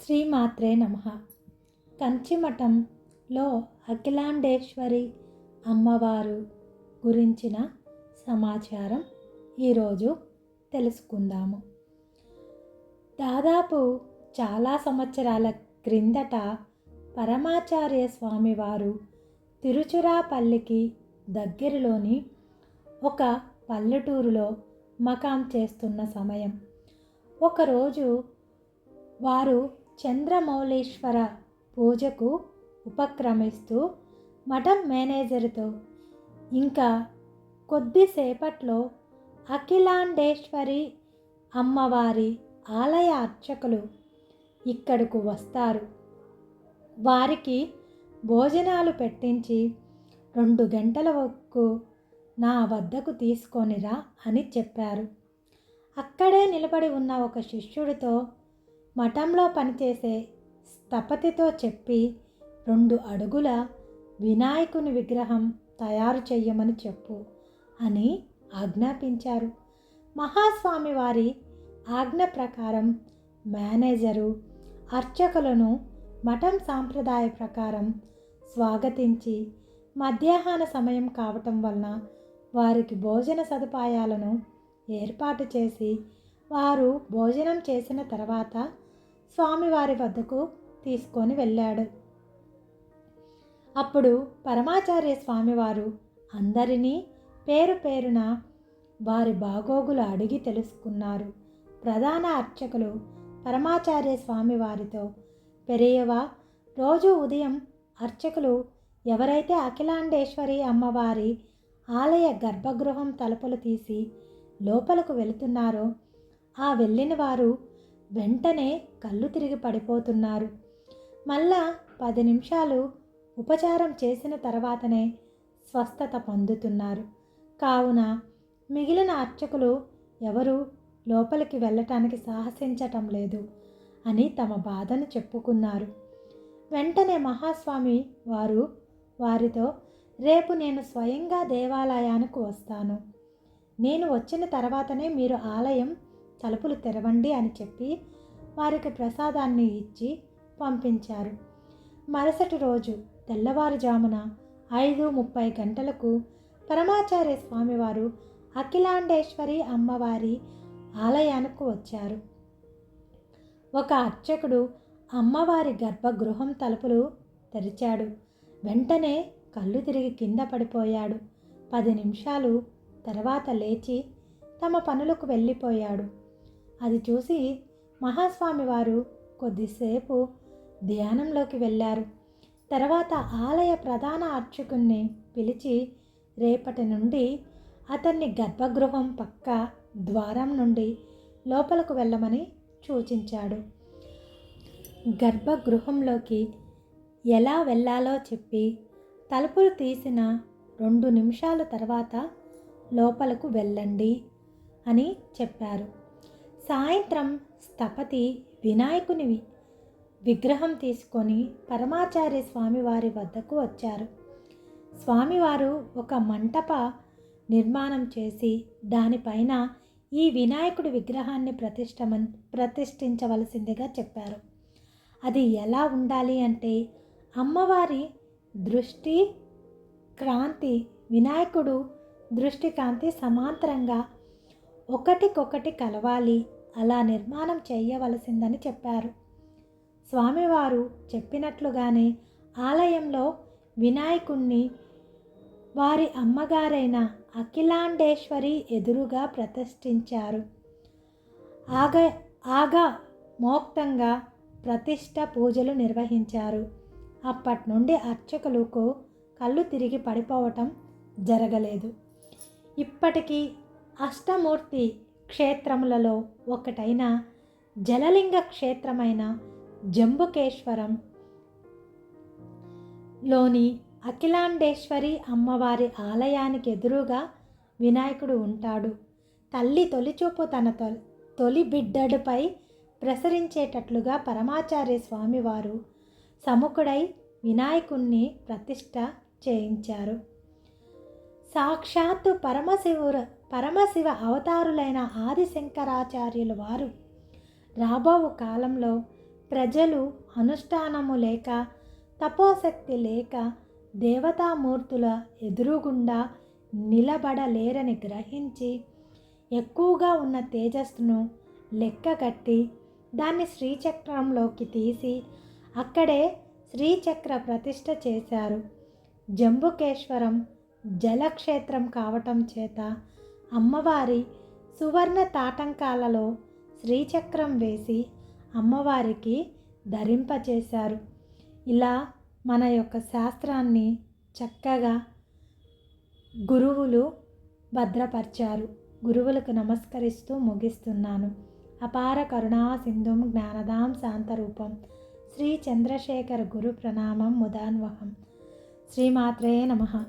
శ్రీమాత్రే నమః. కంచిమఠంలో అఖిలాండేశ్వరి అమ్మవారు గురించిన సమాచారం ఈరోజు తెలుసుకుందాము. దాదాపు చాలా సంవత్సరాల క్రిందట పరమాచార్య స్వామివారు తిరుచురాపల్లికి దగ్గరలోని ఒక పల్లెటూరులో మకాం చేస్తున్న సమయం. ఒకరోజు వారు చంద్రమౌళీశ్వర పూజకు ఉపక్రమిస్తూ మఠం మేనేజర్తో ఇంకా కొద్దిసేపట్లో అఖిలాండేశ్వరి అమ్మవారి ఆలయ అర్చకులు ఇక్కడకు వస్తారు, వారికి భోజనాలు పెట్టించి 2 గంటల వరకు నా వద్దకు తీసుకొనిరా అని చెప్పారు. అక్కడే నిలబడి ఉన్న ఒక శిష్యుడితో మఠంలో పనిచేసే స్థపతితో చెప్పి 2 అడుగుల వినాయకుని విగ్రహం తయారు చెయ్యమని చెప్పు అని ఆజ్ఞాపించారు. మహాస్వామి వారి ఆజ్ఞ ప్రకారం మేనేజరు అర్చకులను మఠం సాంప్రదాయ ప్రకారం స్వాగతించి మధ్యాహ్న సమయం కావటం వలన వారికి భోజన సదుపాయాలను ఏర్పాటు చేసి వారు భోజనం చేసిన తర్వాత స్వామివారి వద్దకు తీసుకొని వెళ్ళాడు. అప్పుడు పరమాచార్య స్వామివారు అందరినీ పేరు పేరున వారి బాగోగులు అడిగి తెలుసుకున్నారు. ప్రధాన అర్చకులు పరమాచార్య స్వామివారితో, పెరియవా, రోజు ఉదయం అర్చకులు ఎవరైతే అఖిలాండేశ్వరి అమ్మవారి ఆలయ గర్భగృహం తలుపులు తీసి లోపలకు వెళుతున్నారో ఆ వెళ్ళిన వారు వెంటనే కళ్ళు తిరిగి పడిపోతున్నారు. మళ్ళా 10 నిమిషాలు ఉపచారం చేసిన తర్వాతనే స్వస్థత పొందుతున్నారు. కావున మిగిలిన అర్చకులు ఎవరు లోపలికి వెళ్ళటానికి సాహసించటం లేదు అని తమ బాధను చెప్పుకున్నారు. వెంటనే మహాస్వామి వారు వారితో, రేపు నేను స్వయంగా దేవాలయానికి వస్తాను, నేను వచ్చిన తర్వాతనే మీరు ఆలయం తలుపులు తెరవండి అని చెప్పి వారికి ప్రసాదాన్ని ఇచ్చి పంపించారు. మరుసటి రోజు తెల్లవారుజామున 5:30 గంటలకు పరమాచార్య స్వామివారు అఖిలాండేశ్వరి అమ్మవారి ఆలయానికి వచ్చారు. ఒక అర్చకుడు అమ్మవారి గర్భగృహం తలుపులు తెరిచాడు. వెంటనే కళ్ళు తిరిగి కింద పడిపోయాడు. 10 నిమిషాలు తర్వాత లేచి తమ పనులకు వెళ్ళిపోయాడు. అది చూసి మహాస్వామి వారు కొద్దిసేపు ధ్యానంలోకి వెళ్ళారు. తర్వాత ఆలయ ప్రధాన అర్చకుణ్ణి పిలిచి రేపటి నుండి అతన్ని గర్భగృహం పక్క ద్వారం నుండి లోపలకు వెళ్ళమని సూచించాడు. గర్భగృహంలోకి ఎలా వెళ్ళాలో చెప్పి తలుపులు తీసిన 2 నిమిషాల తర్వాత లోపలకు వెళ్ళండి అని చెప్పారు. సాయంత్రం స్థపతి వినాయకుని విగ్రహం తీసుకొని పరమాచార్య స్వామివారి వద్దకు వచ్చారు. స్వామివారు ఒక మంటప నిర్మాణం చేసి దానిపైన ఈ వినాయకుడి విగ్రహాన్ని ప్రతిష్ఠించవలసిందిగా చెప్పారు. అది ఎలా ఉండాలి అంటే, అమ్మవారి దృష్టి క్రాంతి, వినాయకుడు దృష్టి కాంతి సమాంతరంగా ఒకటికొకటి కలవాలి, అలా నిర్మాణం చేయవలసిందని చెప్పారు. స్వామివారు చెప్పినట్లుగానే ఆలయంలో వినాయకుణ్ణి వారి అమ్మగారైన అఖిలాండేశ్వరి ఎదురుగా ప్రతిష్ఠించారు. మోక్తంగా ప్రతిష్ఠ పూజలు నిర్వహించారు. అప్పటి నుండి అర్చకులకు కళ్ళు తిరిగి పడిపోవటం జరగలేదు. ఇప్పటికీ అష్టమూర్తి క్షేత్రములలో ఒకటైన జలలింగ క్షేత్రమైన జంబుకేశ్వరంలోని అఖిలాండేశ్వరి అమ్మవారి ఆలయానికి ఎదురుగా వినాయకుడు ఉంటాడు. తల్లి తొలిచూపు తన తొలి బిడ్డడుపై ప్రసరించేటట్లుగా పరమాచార్య స్వామివారు సముఖుడై వినాయకుణ్ణి ప్రతిష్ఠ చేయించారు. సాక్షాత్తు పరమశివ అవతారులైన ఆదిశంకరాచార్యుల వారు రాబో కాలంలో ప్రజలు అనుష్ఠానము లేక తపోశక్తి లేక దేవతామూర్తుల ఎదురుగుండా నిలబడలేరని గ్రహించి ఎక్కువగా ఉన్న తేజస్సును లెక్కగట్టి దాన్ని శ్రీచక్రంలోకి తీసి అక్కడే శ్రీచక్ర ప్రతిష్ఠ చేశారు. జంబుకేశ్వరం జలక్షేత్రం కావటం చేత అమ్మవారి సువర్ణ తాటంకాలలో శ్రీచక్రం వేసి అమ్మవారికి ధరింపచేశారు. ఇలా మన యొక్క శాస్త్రాన్ని చక్కగా గురువులు భద్రపరిచారు. గురువులకు నమస్కరిస్తూ ముగిస్తున్నాను. అపార కరుణా సింధుం జ్ఞానదాం శాంతరూపం శ్రీ చంద్రశేఖర గురు ప్రణామం ముదాన్వహం. శ్రీమాత్రే నమః.